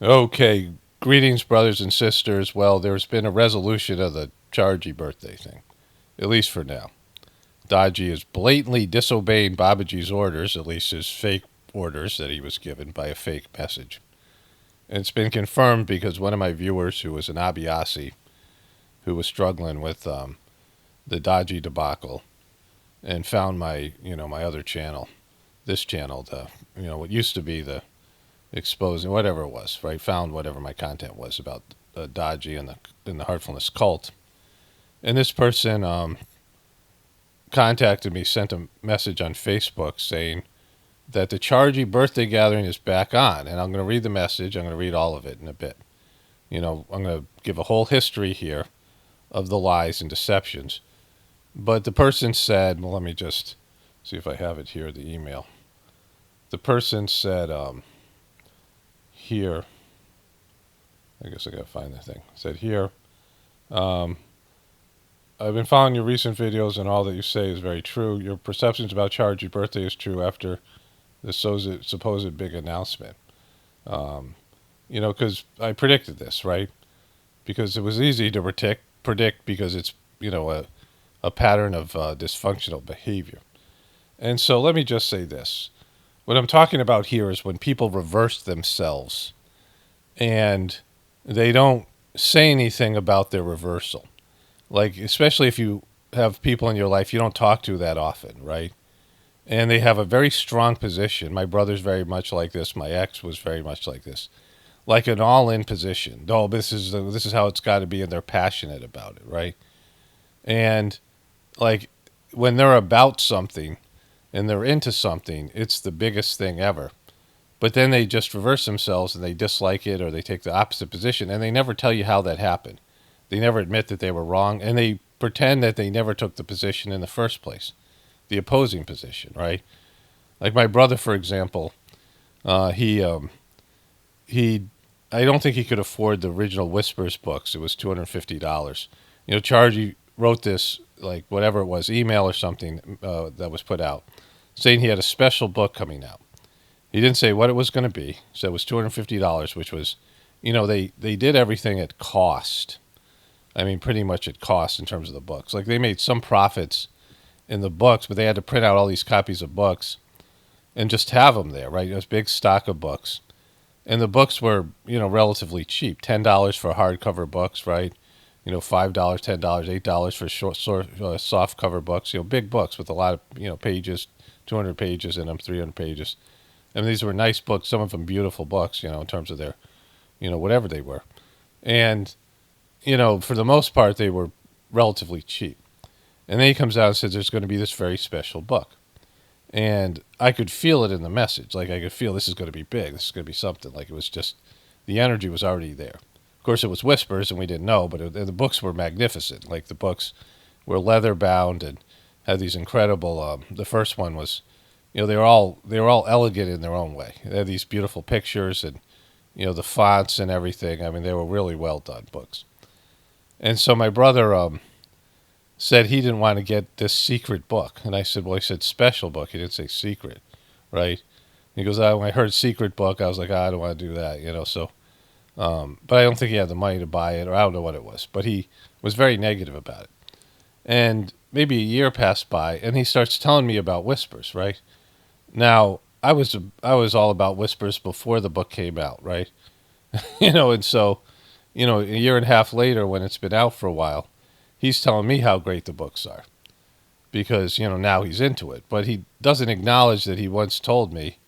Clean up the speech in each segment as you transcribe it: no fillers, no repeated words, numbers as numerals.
Okay, greetings, brothers and sisters. Well, there's been a resolution of the Chariji birthday thing, at least for now. Daaji is blatantly disobeying Babuji's orders, at least his fake orders that he was given by a fake message. And it's been confirmed because one of my viewers, who was an Abhyasi, who was struggling with the Daaji debacle, and found my other channel, this channel, what used to be the exposing whatever it was, right? Found whatever my content was about Daaji and the Heartfulness cult. And this person contacted me, sent a message on Facebook saying that the Chariji birthday gathering is back on. And I'm going to read the message. I'm going to read all of it in a bit. I'm going to give a whole history here of the lies and deceptions. But the person said, well, let me just see if I have it here, the email. The person said, here, I guess I got to find the thing. It said here, I've been following your recent videos, and all that you say is very true. Your perceptions about Chariji's birthday is true after the supposed big announcement. Because I predicted this, right? Because it was easy to predict because it's, a pattern of dysfunctional behavior. And so let me just say this. What I'm talking about here is when people reverse themselves and they don't say anything about their reversal. Like, especially if you have people in your life you don't talk to that often, right? And they have a very strong position. My brother's very much like this. My ex was very much like this. Like an all-in position. Oh, this is how it's got to be, and they're passionate about it, right? And like when they're about something and they're into something, it's the biggest thing ever. But then they just reverse themselves and they dislike it or they take the opposite position, and they never tell you how that happened. They never admit that they were wrong, and they pretend that they never took the position in the first place, the opposing position, right? Like my brother, for example, he I don't think he could afford the original Whispers books. It was $250. Chargy wrote this, like whatever it was, email or something that was put out, saying he had a special book coming out. He didn't say what it was going to be. So it was $250, which was, they did everything at cost. I mean, pretty much at cost in terms of the books. Like they made some profits in the books, but they had to print out all these copies of books and just have them there, right? It was a big stock of books. And the books were, relatively cheap. $10 for hardcover books, right? $5, $10, $8 for soft cover books. Big books with a lot of, pages, 200 pages in them, 300 pages. I mean, these were nice books, some of them beautiful books, in terms of their, whatever they were. And, for the most part, they were relatively cheap. And then he comes out and says there's going to be this very special book. And I could feel it in the message. Like I could feel this is going to be big. This is going to be something. Like it was just, the energy was already there. Of course, it was Whispers and we didn't know, but the books were magnificent. Like the books were leather bound and had these incredible, the first one was, they were all elegant in their own way. They had these beautiful pictures and, the fonts and everything. I mean, they were really well done books. And so my brother said he didn't want to get this secret book. And I said, well, he said special book. He didn't say secret, right? He goes, when I heard secret book, I was like, I don't want to do that, so. But I don't think he had the money to buy it, or I don't know what it was. But he was very negative about it. And maybe a year passed by, and he starts telling me about Whispers, right? Now, I was all about Whispers before the book came out, right? And so, a year and a half later, when it's been out for a while, he's telling me how great the books are because, now he's into it. But he doesn't acknowledge that he once told me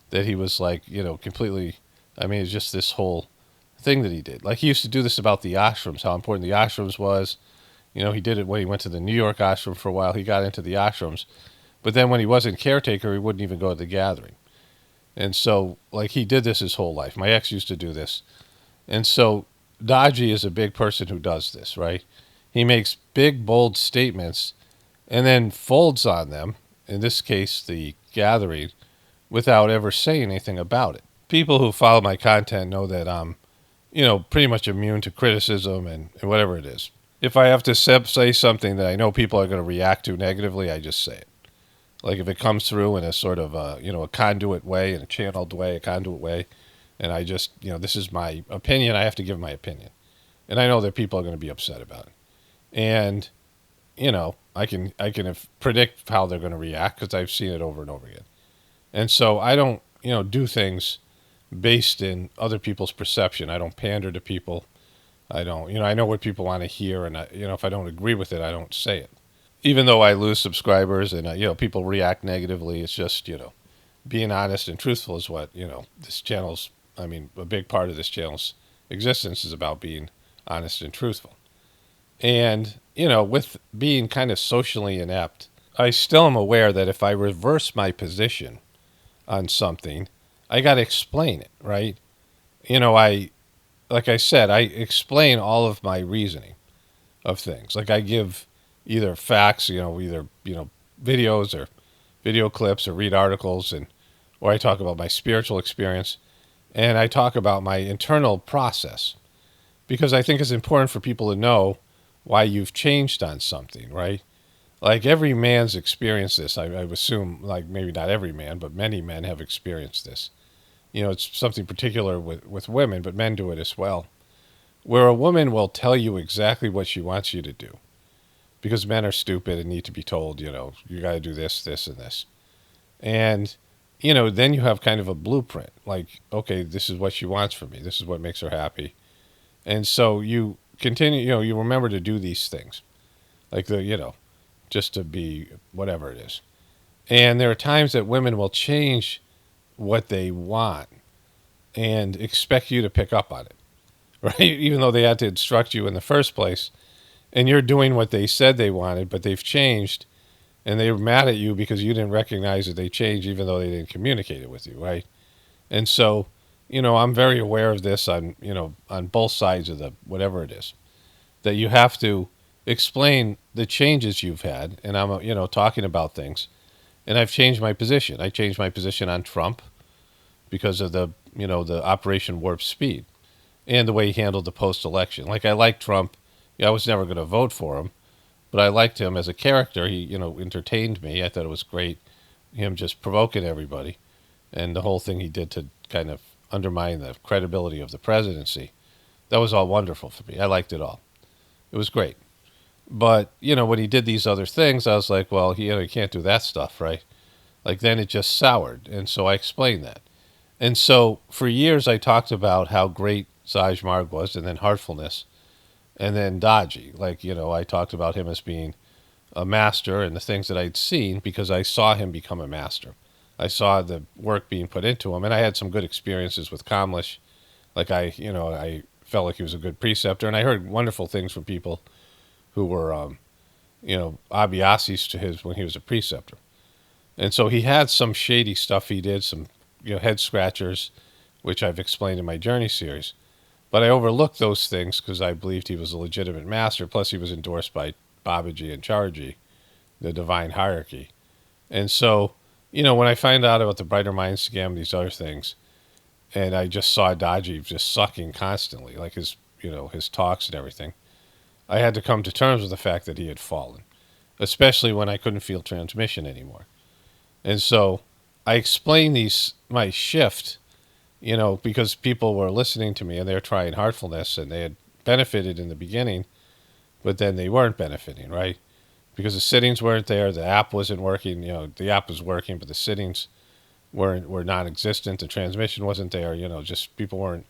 that he was like, completely, I mean, it's just this whole thing that he did. Like he used to do this about the ashrams, how important the ashrams was. He did it when he went to the New York ashram for a while. He got into the ashrams. But then when he wasn't caretaker, he wouldn't even go to the gathering. And so, like, he did this his whole life. My ex used to do this. And so, Daaji is a big person who does this, right? He makes big, bold statements and then folds on them, in this case, the gathering, without ever saying anything about it. People who follow my content know that I'm, pretty much immune to criticism and whatever it is. If I have to say something that I know people are going to react to negatively, I just say it. Like if it comes through in a sort of, a conduit way, in a channeled way, a conduit way, And I just, this is my opinion. I have to give my opinion. And I know that people are going to be upset about it. And, I can predict how they're going to react because I've seen it over and over again. And so I don't, do things based in other people's perception. I don't pander to people. I don't, I know what people want to hear. And, if I don't agree with it, I don't say it. Even though I lose subscribers and, people react negatively, it's just, being honest and truthful is what, this channel's, a big part of this channel's existence is about being honest and truthful. And, with being kind of socially inept, I still am aware that if I reverse my position on something, I got to explain it, right? Like I said, I explain all of my reasoning of things. Like I give either facts, videos or video clips or read articles or I talk about my spiritual experience and I talk about my internal process because I think it's important for people to know why you've changed on something, right? Like every man's experienced this. I assume, like maybe not every man, but many men have experienced this. It's something particular with women, but men do it as well. Where a woman will tell you exactly what she wants you to do. Because men are stupid and need to be told, you got to do this, this, and this. And, then you have kind of a blueprint. Like, okay, this is what she wants from me. This is what makes her happy. And so you continue, you remember to do these things. Like just to be whatever it is. And there are times that women will change what they want and expect you to pick up on it, right? Even though they had to instruct you in the first place, and you're doing what they said they wanted, but they've changed, and they were mad at you because you didn't recognize that they changed, even though they didn't communicate it with you, right? And so, I'm very aware of this on both sides of the whatever it is, that you have to explain the changes you've had, and I'm, talking about things, and I've changed my position. I changed my position on Trump because of the Operation Warp Speed and the way he handled the post-election. Like I like Trump. Yeah, I was never going to vote for him, but I liked him as a character. He, entertained me. I thought it was great, him just provoking everybody, and the whole thing he did to kind of undermine the credibility of the presidency. That was all wonderful for me. I liked it all. It was great. But, when he did these other things, I was like, well, he can't do that stuff, right? Like then it just soured. And so I explained that. And so for years I talked about how great Saj Marg was and then Heartfulness and then Daaji. Like, I talked about him as being a master and the things that I'd seen because I saw him become a master. I saw the work being put into him. And I had some good experiences with Kamlish. Like I felt like he was a good preceptor. And I heard wonderful things from people who were, Abhyasis to his when he was a preceptor. And so he had some shady stuff he did, some, head scratchers, which I've explained in my Journey series. But I overlooked those things because I believed he was a legitimate master. Plus, he was endorsed by Babuji and Chariji, the divine hierarchy. And so, when I find out about the Brighter Mind scam, these other things, and I just saw Daaji just sucking constantly, like his talks and everything, I had to come to terms with the fact that he had fallen, especially when I couldn't feel transmission anymore. And so I explained my shift, because people were listening to me and they were trying Heartfulness and they had benefited in the beginning, but then they weren't benefiting, right? Because the sittings weren't there, the app wasn't working, the app was working, but the sittings were non-existent, the transmission wasn't there, just people weren't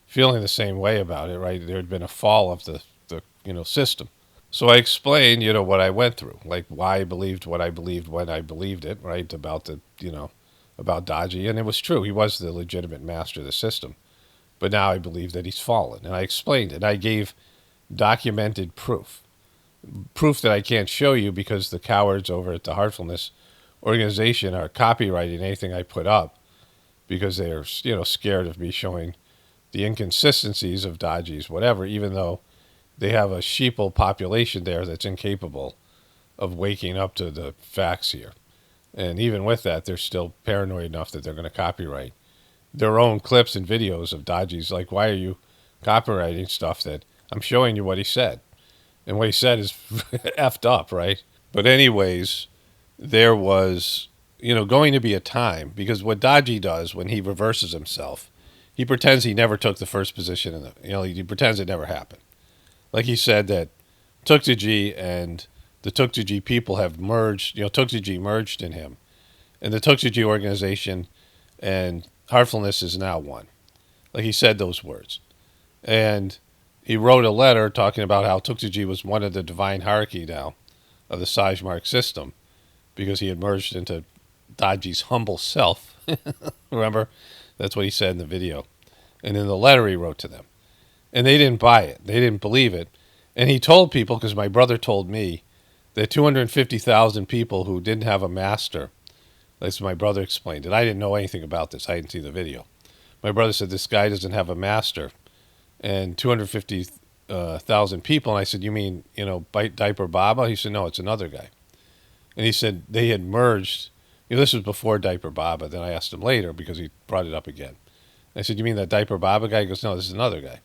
feeling the same way about it, right? There had been a fall of the system. So I explained, what I went through, like why I believed what I believed when I believed it, right? About about Daaji. And it was true. He was the legitimate master of the system. But now I believe that he's fallen. And I explained it. I gave documented proof. Proof that I can't show you because the cowards over at the Heartfulness organization are copyrighting anything I put up because they're, scared of me showing the inconsistencies of Daaji's whatever, even though they have a sheeple population there that's incapable of waking up to the facts here. And even with that, they're still paranoid enough that they're going to copyright their own clips and videos of Daaji's. Like, why are you copywriting stuff that I'm showing you what he said? And what he said is effed up, right? But anyways, there was, going to be a time, because what Daaji does when he reverses himself, he pretends he never took the first position in the, he pretends it never happened. Like he said that Tuktaji and the Tuktaji people have merged, Tuktaji merged in him. And the Tuktaji organization and Heartfulness is now one. Like he said those words. And he wrote a letter talking about how Tuktaji was one of the divine hierarchy now of the Sajmark system because he had merged into Daaji's humble self. Remember? That's what he said in the video. And in the letter he wrote to them. And they didn't buy it. They didn't believe it. And he told people, because my brother told me, that 250,000 people who didn't have a master, as my brother explained it. I didn't know anything about this. I didn't see the video. My brother said, this guy doesn't have a master. And 250,000 people. And I said, you mean, Diaper Baba? He said, no, it's another guy. And he said they had merged. This was before Diaper Baba. Then I asked him later because he brought it up again. I said, you mean that Diaper Baba guy? He goes, no, this is another guy.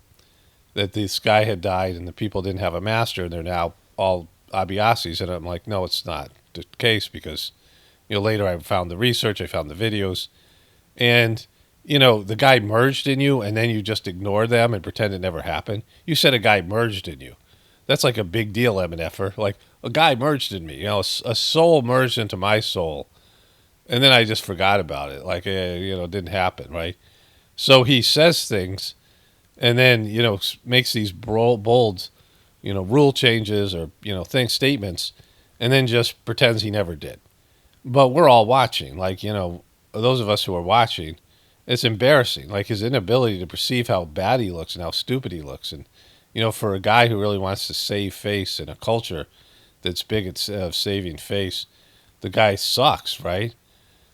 That this guy had died and the people didn't have a master and they're now all Abhyasis. And I'm like, no, it's not the case because, later I found the research, I found the videos. And, the guy merged in you and then you just ignore them and pretend it never happened. You said a guy merged in you. That's like a big deal, MNFer. Like, a guy merged in me. A soul merged into my soul. And then I just forgot about it. Like, it didn't happen, right? So he says things and then, makes these bold, rule changes or, statements, and then just pretends he never did. But we're all watching. Like, those of us who are watching, it's embarrassing. Like his inability to perceive how bad he looks and how stupid he looks. And, for a guy who really wants to save face in a culture that's big at saving face, the guy sucks, right?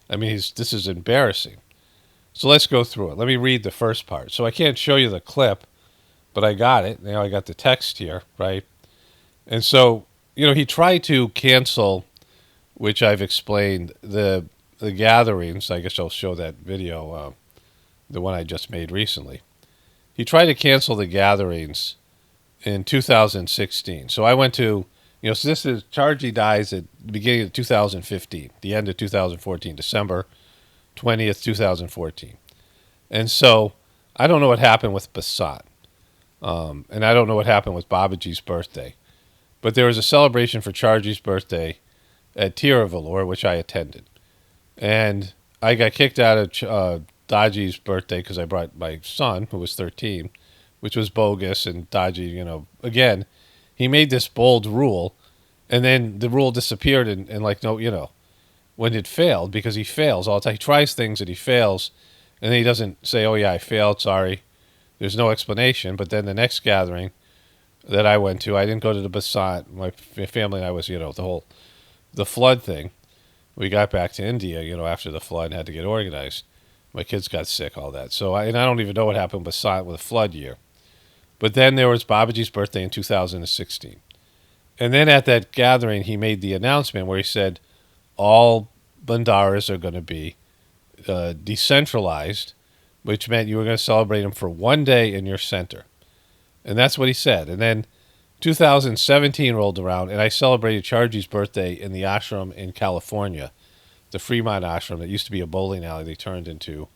I mean, this is embarrassing. So let's go through it. Let me read the first part. So I can't show you the clip, but I got it. Now I got the text here, right? And so, he tried to cancel, which I've explained, the gatherings. I guess I'll show that video, the one I just made recently. He tried to cancel the gatherings in 2016. So I went to, so this is, Chariji dies at the beginning of 2015, the end of 2014, December 20th, 2014. And so I don't know what happened with Basant. And I don't know what happened with Babuji's birthday. But there was a celebration for Chariji's birthday at Tiruvalur, which I attended. And I got kicked out of Daaji's birthday because I brought my son, who was 13, which was bogus. And Daaji, again, he made this bold rule. And then the rule disappeared and like, no, when it failed, because he fails all the time. He tries things and he fails. And then he doesn't say, oh, yeah, I failed, sorry. There's no explanation. But then the next gathering that I went to, I didn't go to the Basant. My family and I was, the flood thing. We got back to India, after the flood and had to get organized. My kids got sick, all that. So I don't even know what happened with Basant with the flood year. But then there was Babuji's birthday in 2016. And then at that gathering, he made the announcement where he said all Bandaras are going to be decentralized, which meant you were going to celebrate them for one day in your center. And that's what he said. And then 2017 rolled around, and I celebrated Chariji's birthday in the ashram in California, the Fremont ashram that used to be a bowling alley. They turned into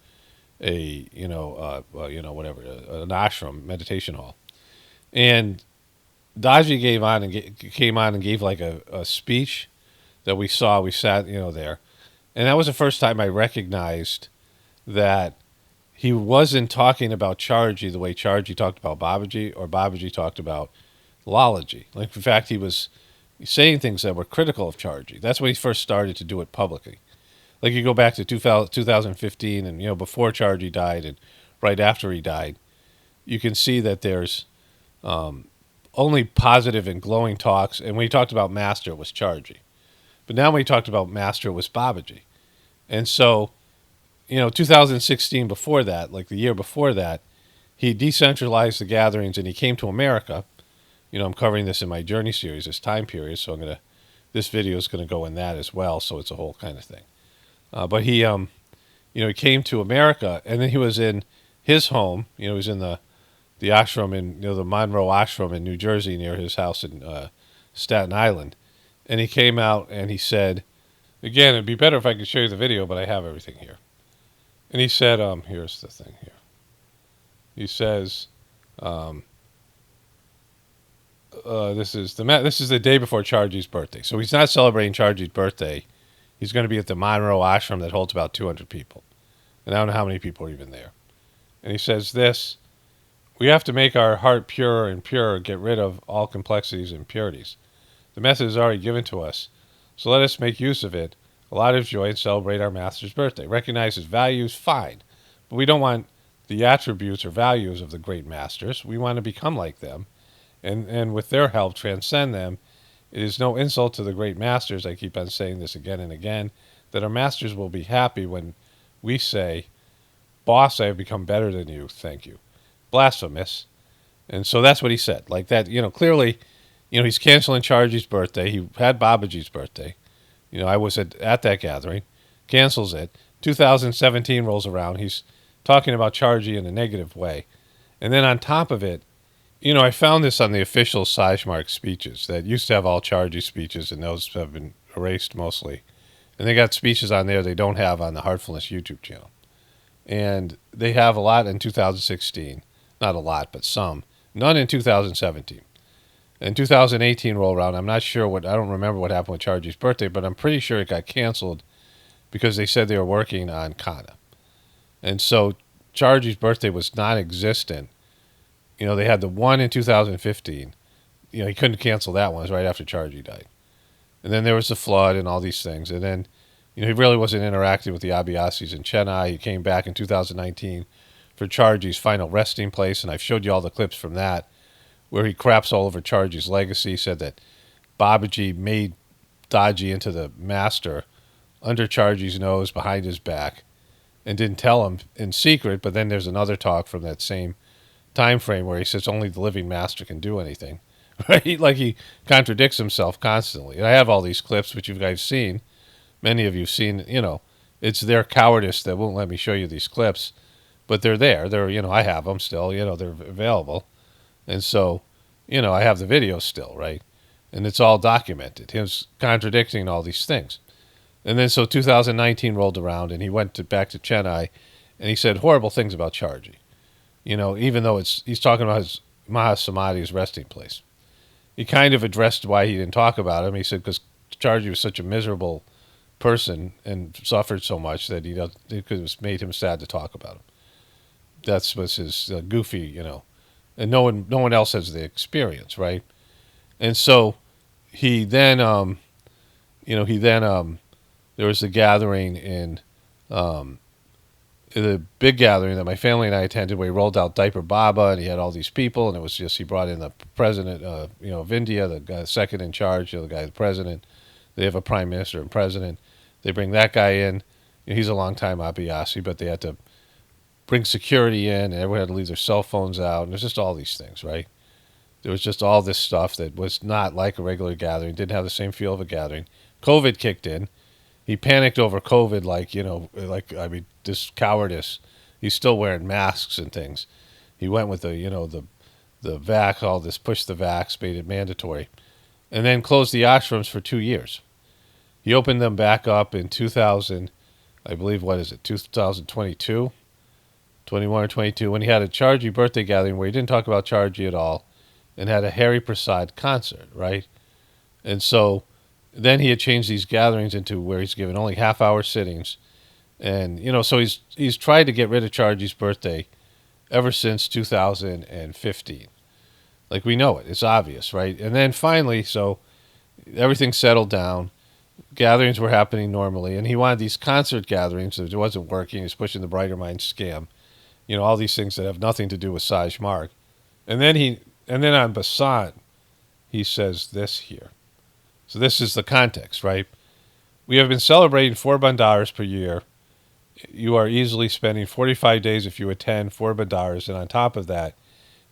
a, an ashram, meditation hall. And Daaji came on and gave like a speech that we saw. We sat, there. And that was the first time I recognized that he wasn't talking about Chariji the way Chariji talked about Babuji or Babuji talked about Lalaji. Like, in fact, he was saying things that were critical of Chariji. That's when he first started to do it publicly. Like, you go back to 2015 and, before Chariji died and right after he died, you can see that there's only positive and glowing talks. And when he talked about Master, it was Chariji. But now when he talked about Master, it was Babuji. And so, 2016 before that, like the year before that, he decentralized the gatherings and he came to America. I'm covering this in my journey series, this time period, so this video is going to go in that as well, so it's a whole kind of thing. But he, he came to America, and then he was in his home. He was in the ashram in, the Monroe ashram in New Jersey near his house in Staten Island. And he came out and he said, again, it'd be better if I could show you the video, but I have everything here. And he said, here's the thing here. He says, this is the day before Chariji's birthday. So he's not celebrating Chariji's birthday. He's going to be at the Monroe ashram that holds about 200 people. And I don't know how many people are even there. And he says this: we have to make our heart pure and pure, get rid of all complexities and impurities. The method is already given to us, so let us make use of it. A lot of joy and celebrate our master's birthday. Recognize his values, fine. But we don't want the attributes or values of the great masters. We want to become like them, and with their help, transcend them. It is no insult to the great masters, I keep on saying this again and again, that our masters will be happy when we say, boss, I have become better than you, thank you. Blasphemous. And so that's what he said. Like that, clearly, he's canceling Chariji's birthday. He had Babuji's birthday. I was at that gathering. Cancels it. 2017 rolls around. He's talking about Chariji in a negative way. And then on top of it, I found this on the official Sajmark speeches that used to have all Chariji speeches, and those have been erased mostly. And they got speeches on there they don't have on the Heartfulness YouTube channel. And they have a lot in 2016. Not a lot, but some. None in 2017. In 2018 roll around, I don't remember what happened with Chariji's birthday, but I'm pretty sure it got canceled because they said they were working on Kana. And so Chariji's birthday was non-existent. They had the one in 2015. He couldn't cancel that one. It was right after Chariji died. And then there was the flood and all these things. And then, he really wasn't interacting with the Abhyasis in Chennai. He came back in 2019 for Chariji's final resting place, and I've showed you all the clips from that, where he craps all over Chariji's legacy, said that Babuji made Daaji into the master under Chariji's nose, behind his back, and didn't tell him in secret. But then there's another talk from that same time frame where he says only the living master can do anything, right? Like he contradicts himself constantly. And I have all these clips, which you guys seen. Many of you seen, it's their cowardice that won't let me show you these clips, but they're there. I have them still, they're available. And so, I have the videos still, right? And it's all documented. Him contradicting all these things. And then so 2019 rolled around and he went back to Chennai and he said horrible things about Chariji. Even though he's talking about his Mahasamadhi, his resting place. He kind of addressed why he didn't talk about him. He said because Chariji was such a miserable person and suffered so much that it made him sad to talk about him. That was his goofy, and no one else has the experience, right? And so he then, there was a gathering in the big gathering that my family and I attended, where he rolled out Diaper Baba, and he had all these people, and it was just he brought in the president, of India, the guy second in charge, the guy the president. They have a prime minister and president. They bring that guy in. He's a long-time Abhyasi, but they had to bring security in, and everyone had to leave their cell phones out, and there's just all these things, right? There was just all this stuff that was not like a regular gathering, didn't have the same feel of a gathering. COVID kicked in. He panicked over COVID, this cowardice. He's still wearing masks and things. He went with the vax, all this push the vax, made it mandatory, and then closed the ashrams for 2 years. He opened them back up in 2000, I believe, 2022, 21 or 22, when he had a Chariji birthday gathering where he didn't talk about Chariji at all and had a Hari Prasad concert, right? And so then he had changed these gatherings into where he's given only half-hour sittings. And, so he's tried to get rid of Chariji's birthday ever since 2015. Like, we know it. It's obvious, right? And then finally, so everything settled down. Gatherings were happening normally. And he wanted these concert gatherings. It wasn't working. He was pushing the Brighter Minds scam. All these things that have nothing to do with Sajmark. And then on Basant, he says this here. So this is the context, right? We have been celebrating 4 Bandaras per year. You are easily spending 45 days if you attend 4 Bandaras, and on top of that,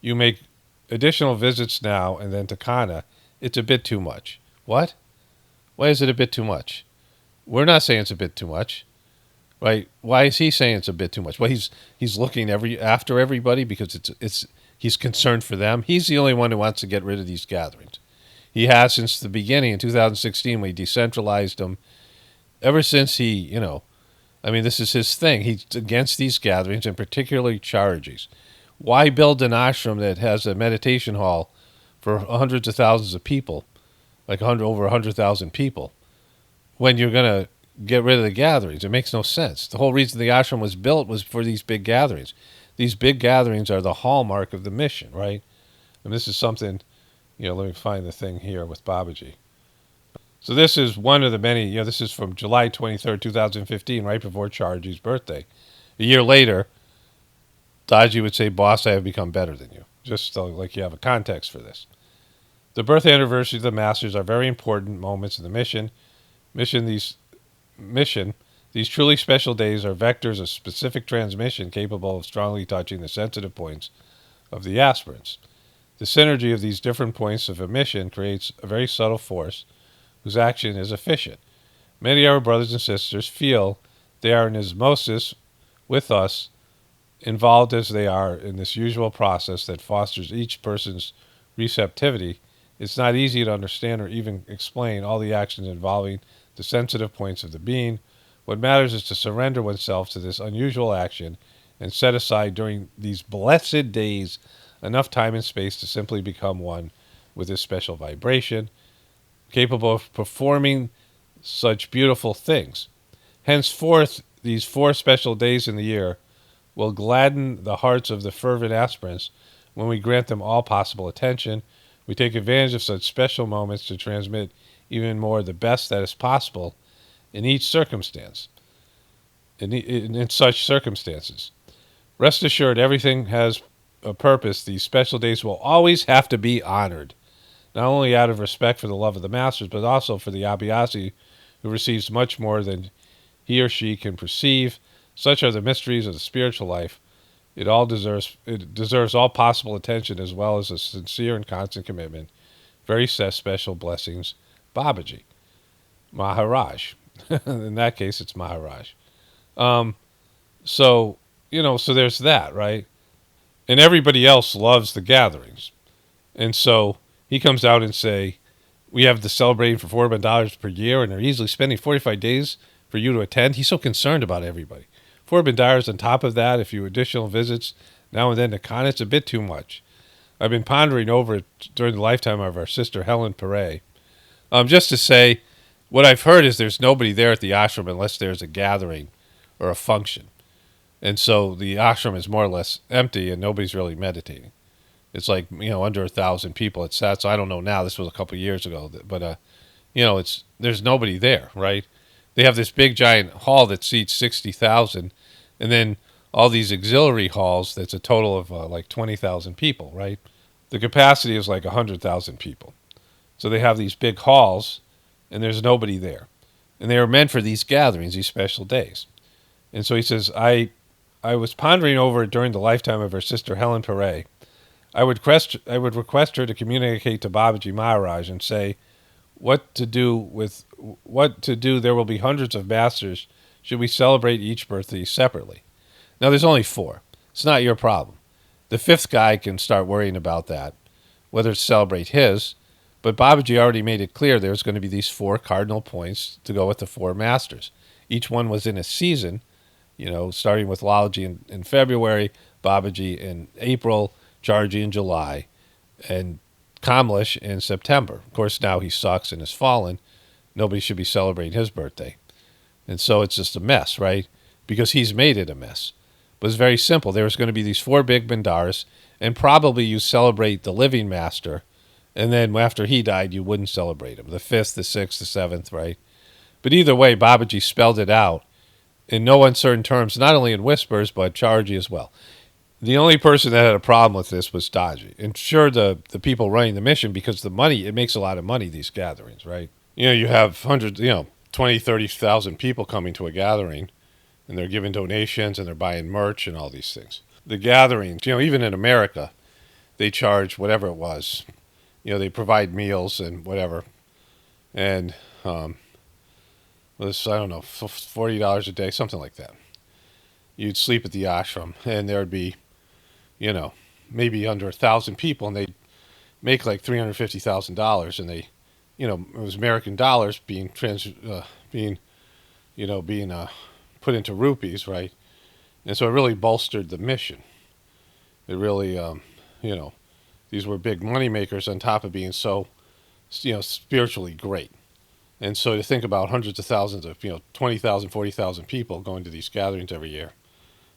you make additional visits now and then to Kana. It's a bit too much. What? Why is it a bit too much? We're not saying it's a bit too much, right? Why is he saying it's a bit too much? Well, he's looking after everybody because he's concerned for them. He's the only one who wants to get rid of these gatherings. He has since the beginning in 2016 when he decentralized them. Ever since this is his thing. He's against these gatherings, and particularly Chariji's. Why build an ashram that has a meditation hall for hundreds of thousands of people, like over 100,000 people, when you're going to get rid of the gatherings? It makes no sense. The whole reason the ashram was built was for these big gatherings. These big gatherings are the hallmark of the mission, right? And this is something, let me find the thing here with Babuji. So this is one of the many, this is from July 23rd, 2015, right before Chariji's birthday. A year later, Daaji would say, "Boss, I have become better than you." Just so like you have a context for this. The birth anniversaries of the masters are very important moments in the mission. These truly special days are vectors of specific transmission capable of strongly touching the sensitive points of the aspirants. The synergy of these different points of emission creates a very subtle force whose action is efficient. Many of our brothers and sisters feel they are in osmosis with us, involved as they are in this usual process that fosters each person's receptivity. It's not easy to understand or even explain all the actions involving the sensitive points of the being. What matters is to surrender oneself to this unusual action and set aside during these blessed days enough time and space to simply become one with this special vibration, capable of performing such beautiful things. Henceforth, these 4 special days in the year will gladden the hearts of the fervent aspirants when we grant them all possible attention. We take advantage of such special moments to transmit even more the best that is possible in each circumstance, in such circumstances. Rest assured, everything has a purpose. These special days will always have to be honored, not only out of respect for the love of the masters, but also for the Abhyasi, who receives much more than he or she can perceive. Such are the mysteries of the spiritual life. It deserves all possible attention as well as a sincere and constant commitment. Very special blessings, Babuji. Maharaj. In that case, it's Maharaj. So there's that, right? And everybody else loves the gatherings. And so he comes out and say, we have the celebrating for $400 per year, and they're easily spending 45 days for you to attend. He's so concerned about everybody. $400 on top of that, if you additional visits now and then to Khan, it's a bit too much. I've been pondering over it during the lifetime of our sister Helen Perret. Just to say, what I've heard is there's nobody there at the ashram unless there's a gathering or a function. And so the ashram is more or less empty and nobody's really meditating. It's like, under 1,000 people at SAT. So I don't know now. This was a couple of years ago. But, there's nobody there, right? They have this big giant hall that seats 60,000, and then all these auxiliary halls that's a total of like 20,000 people, right? The capacity is like 100,000 people. So they have these big halls, and there's nobody there. And they are meant for these gatherings, these special days. And so he says, I was pondering over it during the lifetime of her sister Helen Perret. I would request her to communicate to Babuji Maharaj and say, what to do. There will be hundreds of masters. Should we celebrate each birthday separately? Now, there's only 4. It's not your problem. The 5th guy can start worrying about that, whether to celebrate his. But Babuji already made it clear there's going to be these 4 cardinal points to go with the 4 masters. Each one was in a season, starting with Lalaji in February, Babuji in April, Chariji in July, and Kamlesh in September. Of course, now he sucks and has fallen. Nobody should be celebrating his birthday. And so it's just a mess, right? Because he's made it a mess. But it's very simple. There's going to be these 4 big Bandaras, and probably you celebrate the living master, and then after he died, you wouldn't celebrate him. The 5th, the 6th, the 7th, right? But either way, Babuji spelled it out in no uncertain terms, not only in whispers, but Chariji as well. The only person that had a problem with this was Daaji. And sure, the people running the mission, because the money, it makes a lot of money, these gatherings, right? You have hundreds, 20, 30,000 people coming to a gathering, and they're giving donations, and they're buying merch and all these things. The gatherings, even in America, they charge whatever it was. They provide meals and whatever. And I don't know, $40 a day, something like that. You'd sleep at the ashram, and there'd be, maybe under 1,000 people, and they'd make like $350,000, and they, it was American dollars being put into rupees, right? And so it really bolstered the mission. It really, you know, these were big money makers on top of being so, spiritually great. And so to think about hundreds of thousands of, 20,000, 40,000 people going to these gatherings every year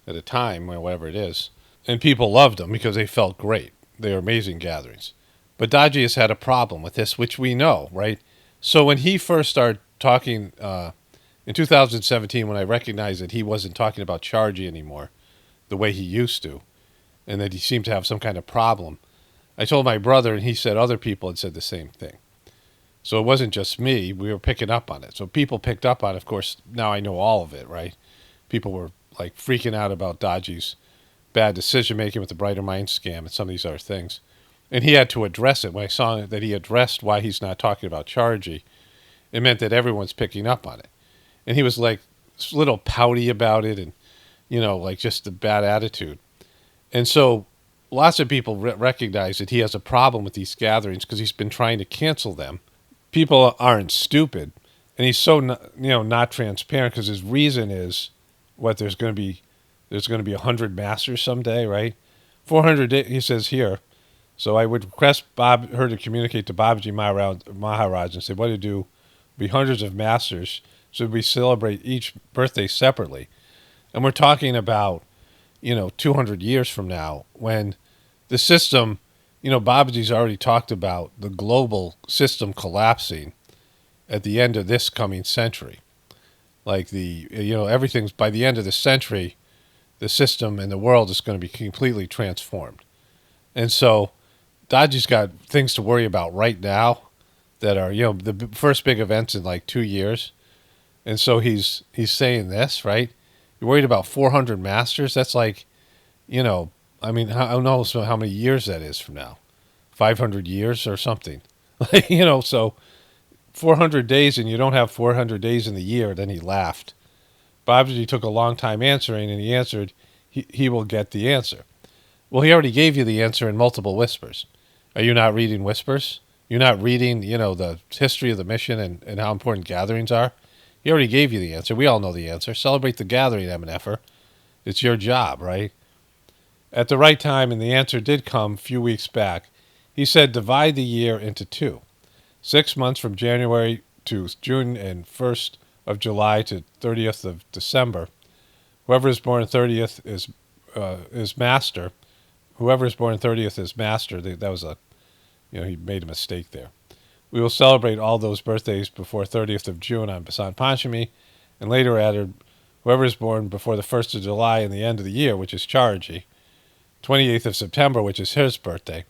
at a time, or whatever it is. And people loved them because they felt great. They were amazing gatherings. But Daaji has had a problem with this, which we know, right? So when he first started talking in 2017, when I recognized that he wasn't talking about Chariji anymore the way he used to, and that he seemed to have some kind of problem, I told my brother, and he said other people had said the same thing. So it wasn't just me. We were picking up on it. So people picked up on it. Of course, now I know all of it, right? People were like freaking out about Daaji's bad decision making with the Brighter Mind scam and some of these other things. And he had to address it. When I saw that he addressed why he's not talking about Chariji, it meant that everyone's picking up on it. And he was like a little pouty about it and, like just a bad attitude. And so lots of people recognize that he has a problem with these gatherings because he's been trying to cancel them. People aren't stupid. And he's so, not transparent because his reason is what there's going to be 100 masters someday, right? 400, he says here. So I would request her to communicate to Babuji Maharaj and say, what to do? Be hundreds of masters. So we celebrate each birthday separately. And we're talking about, 200 years from now when the system, Babuji's already talked about the global system collapsing at the end of this coming century. Like everything's by the end of the century, the system and the world is going to be completely transformed. And so Daaji's got things to worry about right now that are, the first big events in like 2 years. And so he's saying this, right? You're worried about 400 masters? That's like, who knows how many years that is from now? 500 years or something. So 400 days and you don't have 400 days in the year. Then he laughed. Babuji took a long time answering, and he answered, he will get the answer. Well, he already gave you the answer in multiple whispers. Are you not reading whispers? You're not reading, the history of the mission and how important gatherings are? He already gave you the answer. We all know the answer. Celebrate the gathering, MNFer. It's your job, right? At the right time, and the answer did come a few weeks back, he said divide the year into 2. 6 months from January to June and 1st of July to 30th of December. Whoever is born 30th is master. Whoever is born 30th is master. That was he made a mistake there. We will celebrate all those birthdays before 30th of June on Basant Panchami, and later added whoever is born before the 1st of July and the end of the year, which is Chariji, 28th of September, which is his birthday.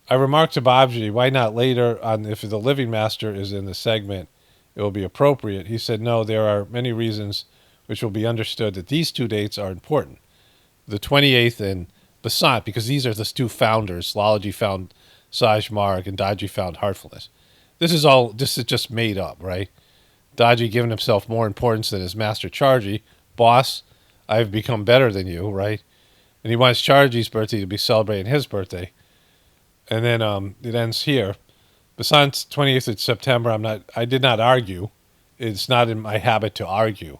I remarked to Babuji, why not later on if the living master is in the segment, it will be appropriate. He said, no, there are many reasons which will be understood that these 2 dates are important. The 28th and Basant, because these are the 2 founders. Lalaji found Saj Marg and Daaji found Heartfulness. This is just made up, right? Daaji giving himself more importance than his master Chariji. Boss, I've become better than you, right? And he wants Chariji's birthday to be celebrating his birthday. And then it ends here. Besides 28th of September, I did not argue. It's not in my habit to argue.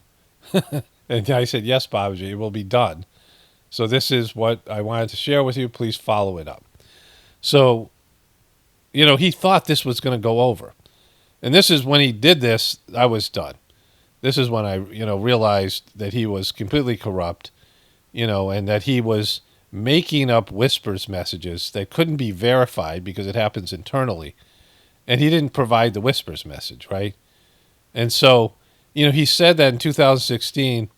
And I said, yes, Babuji, it will be done. So this is what I wanted to share with you. Please follow it up. So, he thought this was going to go over. And this is when he did this, I was done. This is when I, realized that he was completely corrupt, and that he was making up whispers messages that couldn't be verified because it happens internally. And he didn't provide the whispers message, right? And so, he said that in 2016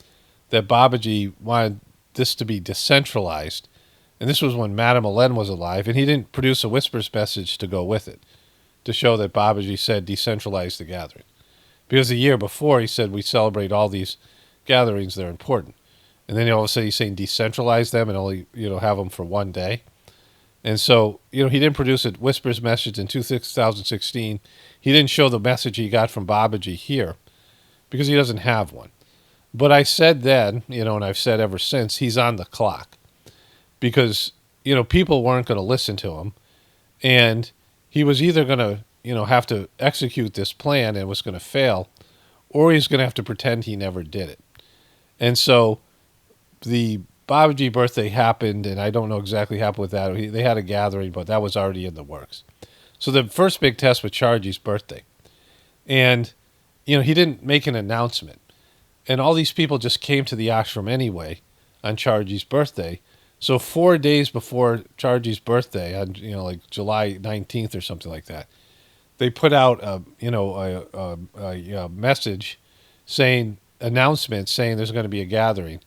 that Babuji wanted this to be decentralized. And this was when Madame Hélène was alive, and he didn't produce a whispers message to go with it to show that Babuji said decentralize the gathering. Because the year before he said we celebrate all these gatherings, they're important. And then all of a sudden he's saying decentralize them and only, have them for 1 day. And so, he didn't produce a whispers message in 2016. He didn't show the message he got from Babuji here because he doesn't have one. But I said then, and I've said ever since, he's on the clock. Because, people weren't going to listen to him. And he was either going to, have to execute this plan and it was going to fail, or he's going to have to pretend he never did it. And so the Babuji birthday happened, and I don't know exactly what happened with that. They had a gathering, but that was already in the works. So the first big test was Chariji's birthday. And, he didn't make an announcement. And all these people just came to the ashram anyway on Chariji's birthday. So 4 days before Chariji's birthday, on like July 19th or something like that, they put out a message announcement saying there's going to be a gathering.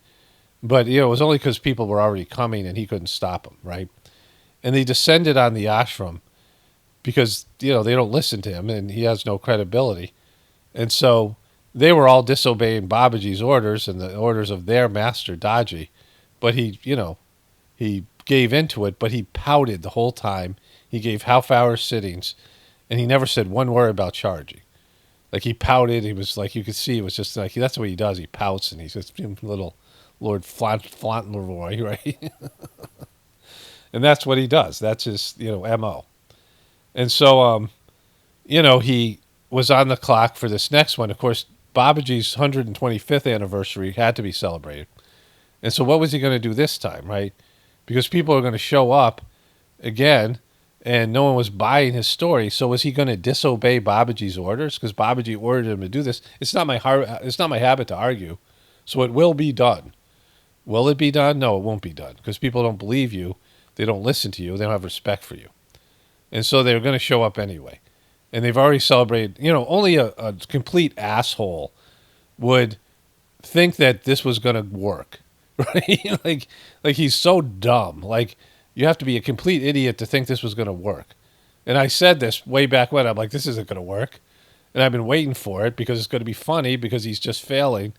But, it was only because people were already coming and he couldn't stop them, right? And they descended on the ashram because, they don't listen to him and he has no credibility. And so they were all disobeying Babuji's orders and the orders of their master, Daaji. But he gave into it, but he pouted the whole time. He gave half-hour sittings, and he never said one word about Chariji. Like, he pouted. He was like, you could see, it was just like, that's what he does. He pouts, and he's just little Lord Fauntleroy, right? And that's what he does. That's his, M.O. And so, he was on the clock for this next one. Of course, Babuji's 125th anniversary had to be celebrated. And so what was he going to do this time, right? Because people are going to show up again, and no one was buying his story. So was he going to disobey Babuji's orders? Because Babuji ordered him to do this. It's not my habit to argue. So it will be done. Will it be done? No, it won't be done. Because people don't believe you. They don't listen to you. They don't have respect for you. And so they're going to show up anyway. And they've already celebrated. Only a complete asshole would think that this was going to work. Right? like he's so dumb. Like, you have to be a complete idiot to think this was going to work. And I said this way back when. I'm like, this isn't going to work. And I've been waiting for it because it's going to be funny because he's just failing.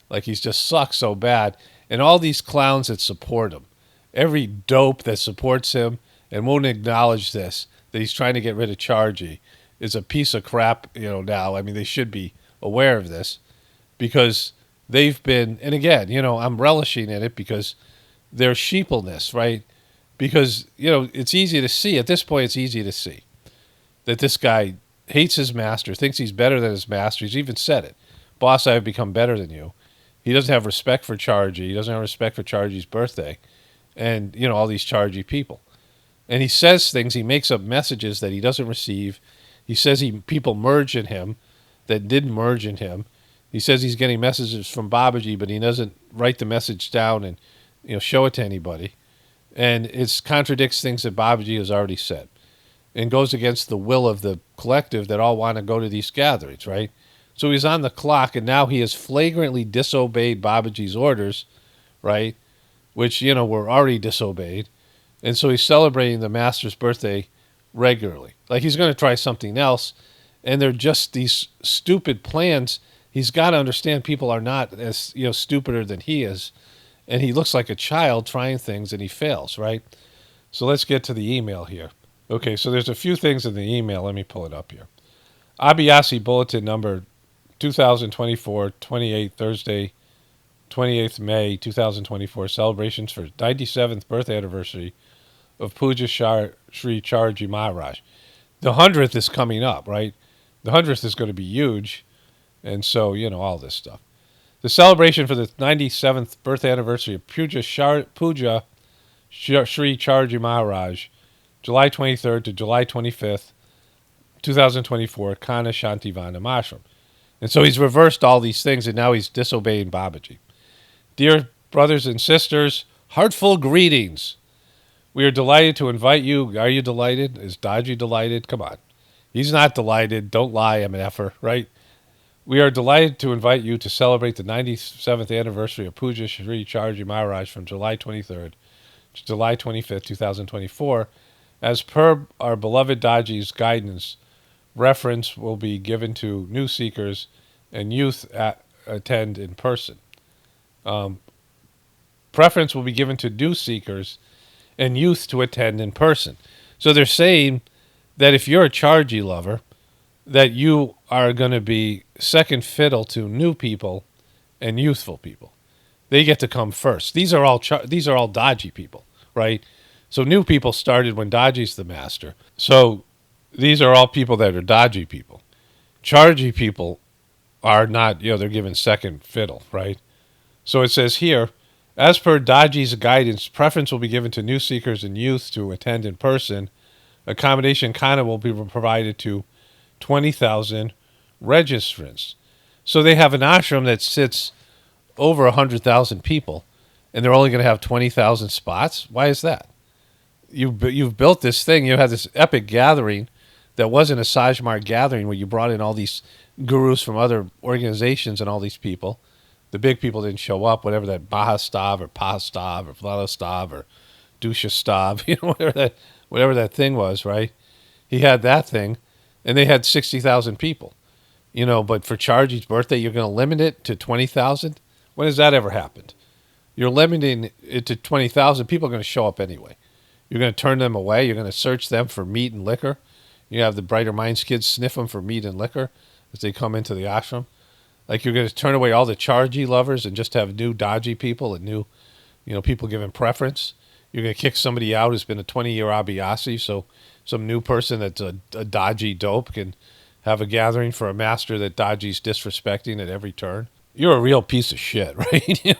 Like, he's just sucks so bad. And all these clowns that support him, every dope that supports him and won't acknowledge this, that he's trying to get rid of Chariji, is a piece of crap, now. I mean, they should be aware of this because they've been, and again, I'm relishing in it because their sheepleness, right? Because, it's easy to see. At this point, it's easy to see that this guy hates his master, thinks he's better than his master. He's even said it. Boss, I have become better than you. He doesn't have respect for Chariji. He doesn't have respect for Chariji's birthday. And, all these Chariji people. And he says things, he makes up messages that he doesn't receive. He says people merge in him that didn't merge in him. He says he's getting messages from Babuji, but he doesn't write the message down and show it to anybody. And it contradicts things that Babuji has already said and goes against the will of the collective that all want to go to these gatherings, right? So he's on the clock, and now he has flagrantly disobeyed Babuji's orders, right, which, were already disobeyed. And so he's celebrating the master's birthday regularly. Like, he's going to try something else, and they're just these stupid plans. He's got to understand people are not as, stupider than he is. And he looks like a child trying things, and he fails, right? So let's get to the email here. Okay, so there's a few things in the email. Let me pull it up here. Abiyasi Bulletin number 2024, 28, Thursday, 28th May 2024, celebrations for 97th birthday anniversary of Puja Sri Chariji Maharaj. The 100th is coming up, right? The 100th is going to be huge. And so, all this stuff. The celebration for the 97th birthday anniversary of Puja Sri Chariji Maharaj, July 23rd to July 25th, 2024, Kana Shantivana Ashram. And so he's reversed all these things, and now he's disobeying Babuji. Dear brothers and sisters, heartful greetings. We are delighted to invite you. Are you delighted? Is Daaji delighted? Come on. He's not delighted. Don't lie, MFer, right? We are delighted to invite you to celebrate the 97th anniversary of Puja Sri Chariji Maharaj from July 23rd to July 25th, 2024. As per our beloved Daaji's guidance, reference will be given to new seekers and youth attend in person. Preference will be given to new seekers and youth to attend in person. So they're saying that if you're a Chariji lover, that you are going to be second fiddle to new people and youthful people. They get to come first. These are all Daaji people, right? So new people started when Daaji's the master. So these are all people that are Daaji people. Chariji people are not, they're given second fiddle, right? So it says here, As per Daaji's guidance, preference will be given to new seekers and youth to attend in person. Accommodation kind of will be provided to 20,000 registrants. So they have an ashram that sits over 100,000 people, and they're only going to have 20,000 spots. Why is that? You've built this thing. You had this epic gathering that wasn't a Sajmar gathering where you brought in all these gurus from other organizations and all these people. The big people didn't show up, whatever that Bahastav or Pahastav or Vladastav or Dushastav, whatever that thing was, right? He had that thing, and they had 60,000 people. But for Chariji's birthday, you're going to limit it to 20,000? When has that ever happened? You're limiting it to 20,000. People are going to show up anyway. You're going to turn them away. You're going to search them for meat and liquor. You have the Brighter Minds kids sniff them for meat and liquor as they come into the ashram. Like you're going to turn away all the Chariji lovers and just have new Daaji people and new, people given preference. You're going to kick somebody out who's been a 20-year Abhyasi, so some new person that's a Daaji dope can have a gathering for a master that Daaji's disrespecting at every turn. You're a real piece of shit, right?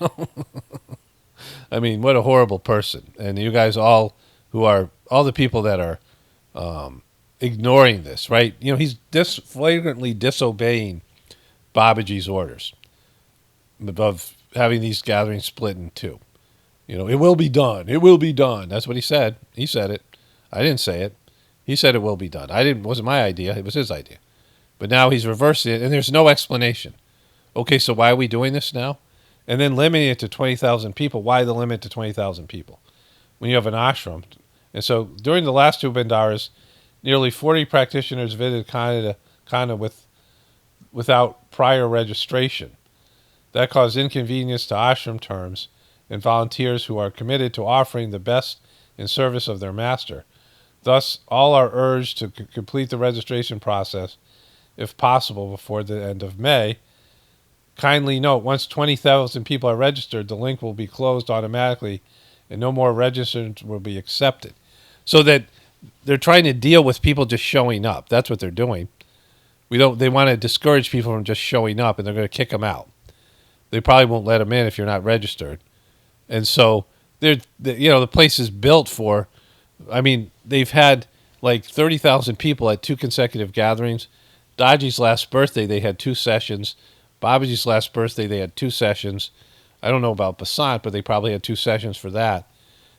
I mean, what a horrible person. And you guys all the people that are ignoring this, right? He's flagrantly disobeying Babuji's orders of having these gatherings split in two. It will be done. It will be done. That's what he said. He said it. I didn't say it. He said it will be done. It wasn't my idea. It was his idea. But now he's reversing it, and there's no explanation. Okay, so why are we doing this now? And then limiting it to 20,000 people. Why the limit to 20,000 people when you have an ashram? And so during the last two Bandaras, nearly 40 practitioners visited Kana without prior registration. That caused inconvenience to ashram terms and volunteers who are committed to offering the best in service of their master. Thus, all are urged to complete the registration process, if possible, before the end of May. Kindly note, once 20,000 people are registered, the link will be closed automatically and no more registrants will be accepted. So that they're trying to deal with people just showing up. That's what they're doing. They want to discourage people from just showing up, and they're going to kick them out. They probably won't let them in if you're not registered. And so the place is built for, they've had like 30,000 people at two consecutive gatherings. Daaji's last birthday, they had 2 sessions. Babuji's last birthday, they had 2 sessions. I don't know about Basant, but they probably had 2 sessions for that.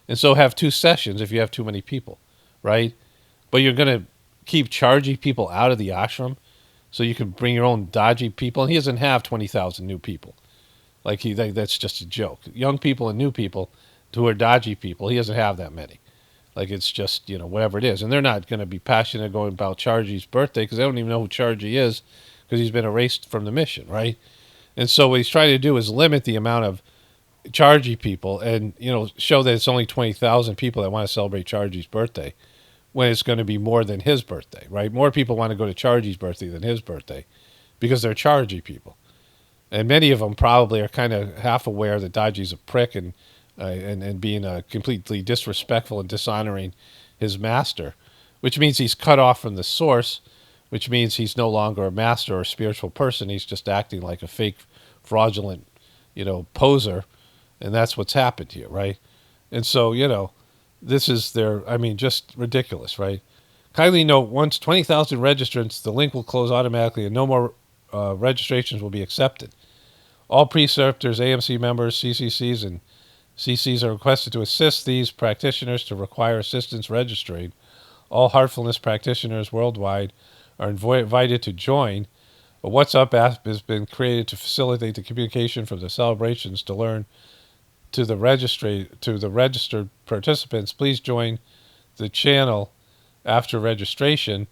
And so have 2 sessions if you have too many people, right? But you're going to keep Chariji people out of the ashram so you can bring your own Daaji people. And he doesn't have 20,000 new people. That's just a joke. Young people and new people who are Daaji people, he doesn't have that many. It's just, whatever it is. And they're not going to be passionate going about Chariji's birthday because they don't even know who Chariji is because he's been erased from the mission, right? And so what he's trying to do is limit the amount of Chariji people and, show that it's only 20,000 people that want to celebrate Chariji's birthday when it's going to be more than his birthday, right? More people want to go to Chariji's birthday than his birthday because they're Chariji people. And many of them probably are kind of half aware that Daaji's a prick and being completely disrespectful and dishonoring his master, which means he's cut off from the source, which means he's no longer a master or a spiritual person. He's just acting like a fake, fraudulent, poser, and that's what's happened here, right? And so, this is just ridiculous, right? Kindly note, once 20,000 registrants, the link will close automatically and no more registrations will be accepted. All preceptors, AMC members, CCCs, and CCs are requested to assist these practitioners to require assistance registering. All Heartfulness practitioners worldwide are invited to join. A WhatsApp app has been created to facilitate the communication from the celebrations to learn to the registered participants. Please join the channel after registration.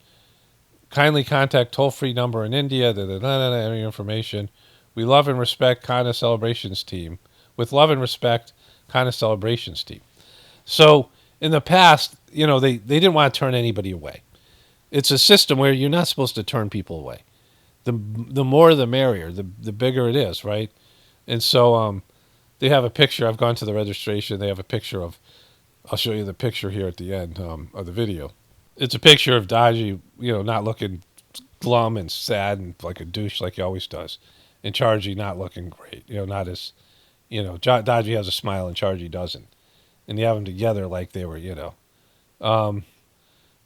Kindly contact toll-free number in India. Any information. We love and respect Kana Celebrations team. With love and respect, Kana Celebrations team. So in the past, they didn't want to turn anybody away. It's a system where you're not supposed to turn people away. The more the merrier, the bigger it is, right? And so they have a picture. I've gone to the registration. They have a picture of, I'll show you the picture here at the end of the video. It's a picture of Daaji, not looking glum and sad and like a douche like he always does. And Chariji not looking great, not as, Daaji has a smile and Chariji doesn't, and you have them together like they were, Um,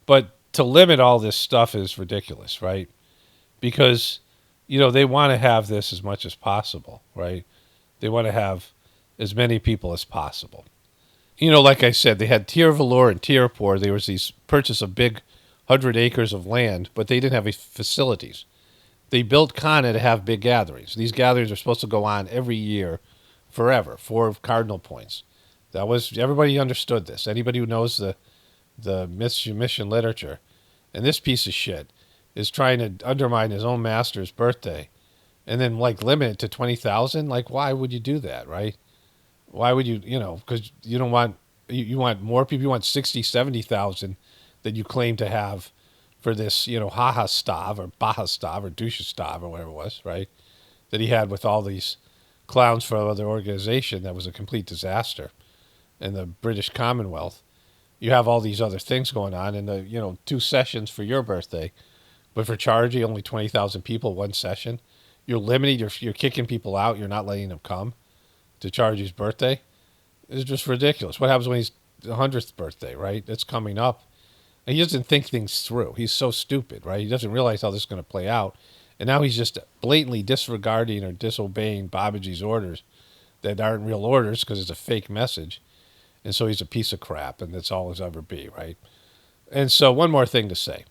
but to limit all this stuff is ridiculous, right? Because they want to have this as much as possible, right? They want to have as many people as possible. Like I said, they had Tir Valor and Tirapur. There was these purchase of big 100 acres of land, but they didn't have any facilities. They built Kana to have big gatherings. These gatherings are supposed to go on every year, forever, 4 cardinal points. That was everybody understood this. Anybody who knows the mission literature, and this piece of shit is trying to undermine his own master's birthday, and then like limit it to 20,000. Like, why would you do that, right? Why would you, because you don't want, you want more people, you want 60, 70,000 that you claim to have for this, Haha Stav or Baha Stav or Dusha Stav or whatever it was, right? That he had with all these clowns from other organization that was a complete disaster in the British Commonwealth. You have all these other things going on in the, 2 sessions for your birthday, but for Chargy, only 20,000 people, 1 session. You're limited, you're kicking people out, you're not letting them come to Chargy's birthday. It's just ridiculous. What happens when he's the 100th birthday, right? It's coming up. And he doesn't think things through. He's so stupid, right? He doesn't realize how this is going to play out. And now he's just blatantly disregarding or disobeying Babuji's orders that aren't real orders because it's a fake message. And so he's a piece of crap, and that's all he'll ever be, right? And so one more thing to say.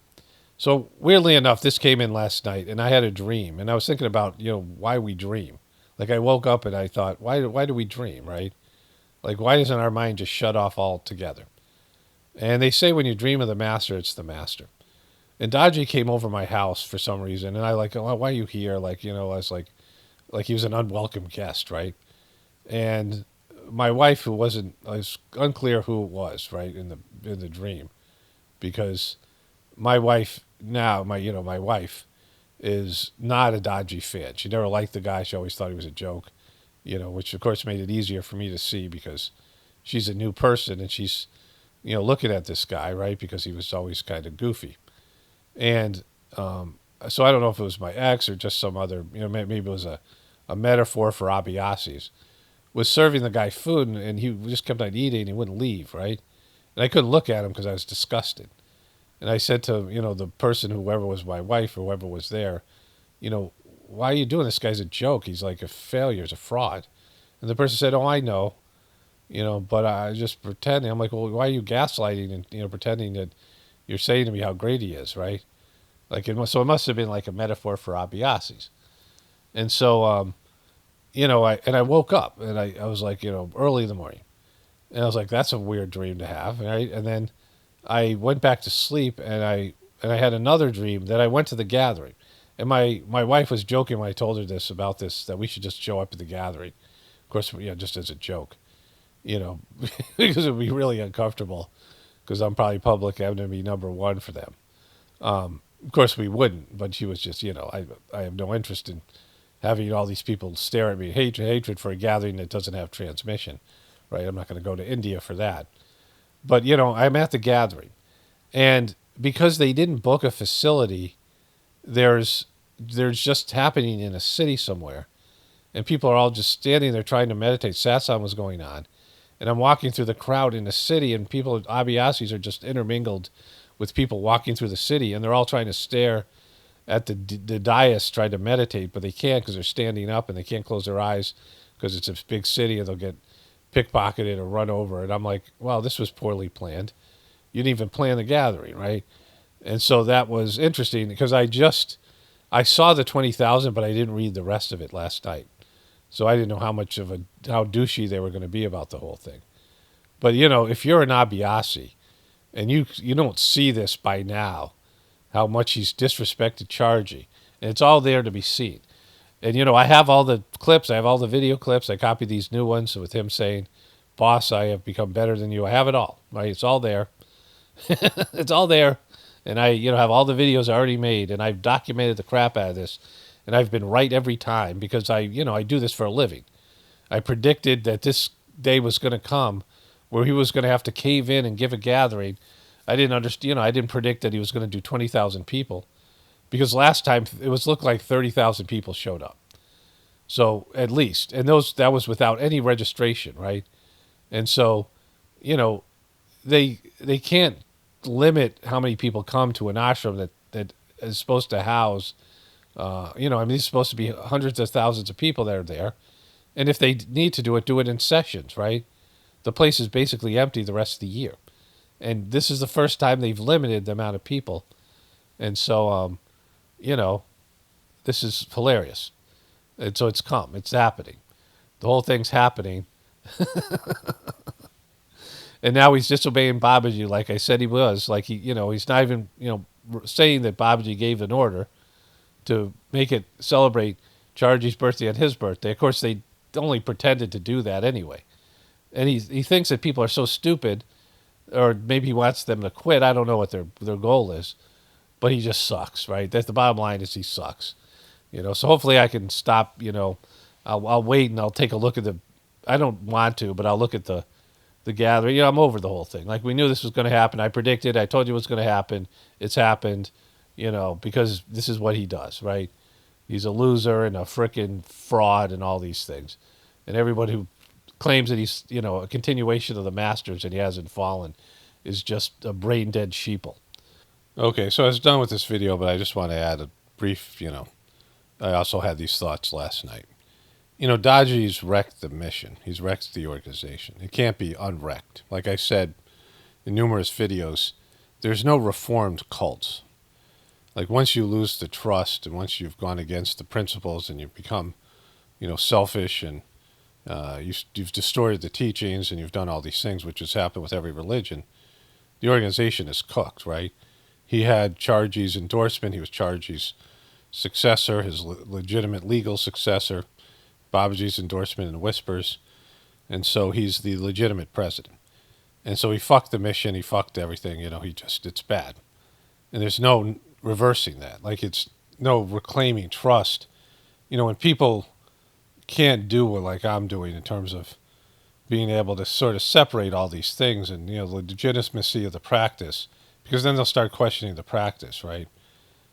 So weirdly enough, this came in last night, and I had a dream. And I was thinking about, why we dream. Like I woke up and I thought, why do we dream, right? Like why doesn't our mind just shut off altogether? And they say when you dream of the master, it's the master. And Daaji came over my house for some reason, and I like, oh, why are you here? Like, I was like he was an unwelcome guest, right? And my wife, who wasn't, I was unclear who it was, right, in the dream, because my wife now, my wife is not a Daaji fan. She never liked the guy. She always thought he was a joke, which of course made it easier for me to see because she's a new person and she's looking at this guy, right? Because he was always kind of goofy. And so I don't know if it was my ex or just some other, maybe it was a metaphor for Abiasis, was serving the guy food and he just kept on eating and he wouldn't leave, right? And I couldn't look at him because I was disgusted. And I said to, the person, whoever was my wife or whoever was there, why are you doing this? Guy's a joke. He's like a failure. He's a fraud. And the person said, oh, I know. But I just pretending. I'm like, well, why are you gaslighting and pretending that you're saying to me how great he is, right? Like it must have been like a metaphor for Abiasis. And so, I woke up and I was like, early in the morning, and I was like, that's a weird dream to have, right? And then I went back to sleep and I had another dream that I went to the gathering, and my wife was joking when I told her this about this that we should just show up at the gathering, of course, just as a joke. Because it would be really uncomfortable because I'm probably public. I'm going to be number one for them. Of course, we wouldn't, but she was just, I have no interest in having all these people stare at me, hatred for a gathering that doesn't have transmission, right? I'm not going to go to India for that. But, I'm at the gathering. And because they didn't book a facility, there's just happening in a city somewhere. And people are all just standing there trying to meditate. Satsang was going on. And I'm walking through the crowd in the city, and people, Abiasis, are just intermingled with people walking through the city, and they're all trying to stare at the dais, trying to meditate, but they can't because they're standing up, and they can't close their eyes because it's a big city, and they'll get pickpocketed or run over. And I'm like, wow, this was poorly planned. You didn't even plan the gathering, right? And so that was interesting because I saw the 20,000, but I didn't read the rest of it last night. So I didn't know how douchey they were going to be about the whole thing. But, if you're an Abiasi and you don't see this by now, how much he's disrespected Chariji, and it's all there to be seen. And, I have all the clips. I have all the video clips. I copied these new ones with him saying, boss, I have become better than you. I have it all, right? It's all there. It's all there. And I, have all the videos already made, and I've documented the crap out of this. And I've been right every time because I do this for a living. I predicted that this day was going to come where he was going to have to cave in and give a gathering. I didn't understand, I didn't predict that he was going to do 20,000 people because last time it looked like 30,000 people showed up. So at least, and that was without any registration, right? And so, you know, they can't limit how many people come to an ashram that is supposed to house. I mean, it's supposed to be hundreds of thousands of people that are there, and if they need to do it in sessions, right? The place is basically empty the rest of the year, and this is the first time they've limited the amount of people, and so you know, this is hilarious, and so it's happening. The whole thing's happening, and now he's disobeying Babuji, like I said he was. Like he's not even saying that Babuji gave an order to make it celebrate Chariji's birthday and his birthday. Of course, they only pretended to do that anyway, and he thinks that people are so stupid, or maybe he wants them to quit. I don't know what their goal is, but he just sucks, right? That's the bottom line is he sucks. So hopefully I can stop. I'll wait and I'll take a look at the. I don't want to, but I'll look at the gathering. I'm over the whole thing. Like we knew this was going to happen. I predicted. I told you it was going to happen. It's happened. Because this is what he does, right? He's a loser and a frickin' fraud and all these things. And everyone who claims that he's, a continuation of the masters and he hasn't fallen is just a brain dead sheeple. Okay, so I was done with this video, but I just want to add a brief, I also had these thoughts last night. Daaji's wrecked the mission. He's wrecked the organization. It can't be unwrecked. Like I said in numerous videos, there's no reformed cults. Like once you lose the trust and once you've gone against the principles and you've become, selfish and you've distorted the teachings and you've done all these things, which has happened with every religion, the organization is cooked, right? He had Chariji's endorsement. He was Chariji's successor, his legitimate legal successor, Babuji's endorsement in whispers. And so he's the legitimate president. And so he fucked the mission. He fucked everything. It's bad. And there's no reversing that. Like it's no reclaiming trust. When people can't do what like I'm doing in terms of being able to sort of separate all these things and, the legitimacy of the practice, because then they'll start questioning the practice, right?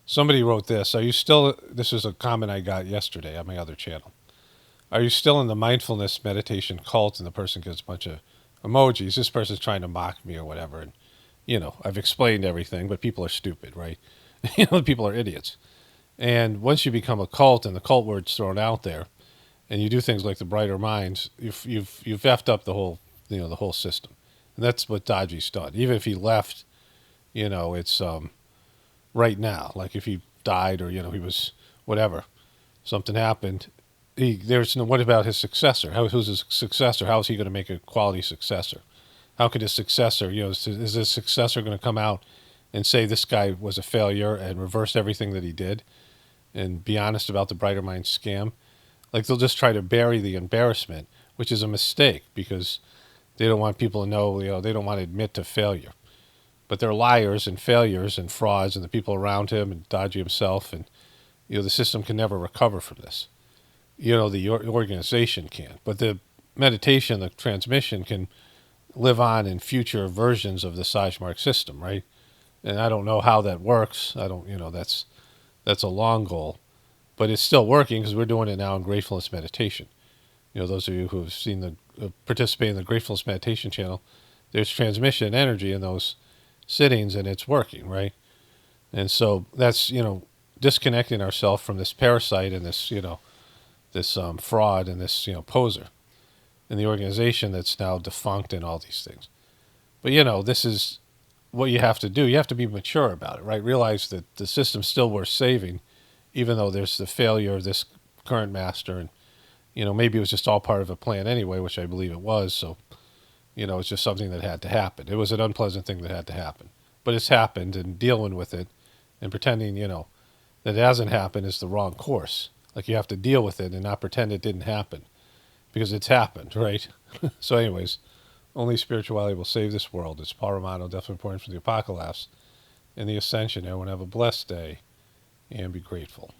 Somebody wrote this. This is a comment I got yesterday on my other channel. Are you still in the mindfulness meditation cult? And the person gives a bunch of emojis. This person's trying to mock me or whatever. And, I've explained everything, but people are stupid, right? People are idiots. And once you become a cult and the cult word's thrown out there and you do things like the brighter minds, you've effed up the whole system. And that's what Daaji's done. Even if he left, it's right now. Like if he died or, he was whatever, something happened. What about his successor? Who's his successor? How is he going to make a quality successor? How could his successor, is his successor going to come out and say this guy was a failure and reverse everything that he did and be honest about the Brighter Mind scam? Like they'll just try to bury the embarrassment, which is a mistake because they don't want people to know, they don't want to admit to failure. But they're liars and failures and frauds and the people around him and Daaji himself. And, the system can never recover from this. The organization can. But the meditation, the transmission can live on in future versions of the Sajmark system, right? And I don't know how that works. I don't, that's a long goal. But it's still working because we're doing it now in Gratefulness Meditation. Those of you who have seen participate in the Gratefulness Meditation channel, there's transmission energy in those sittings and it's working, right? And so that's, disconnecting ourselves from this parasite and this, this fraud and this, poser in the organization that's now defunct and all these things. But, this is what you have to do. You have to be mature about it, right? Realize that the system's still worth saving, even though there's the failure of this current master. And, maybe it was just all part of a plan anyway, which I believe it was. So, it's just something that had to happen. It was an unpleasant thing that had to happen. But it's happened, and dealing with it and pretending, that it hasn't happened is the wrong course. Like you have to deal with it and not pretend it didn't happen because it's happened, right? So anyways, only spirituality will save this world. It's Paul Romano, definitely important for the Apocalypse and the Ascension. Everyone have a blessed day and be grateful.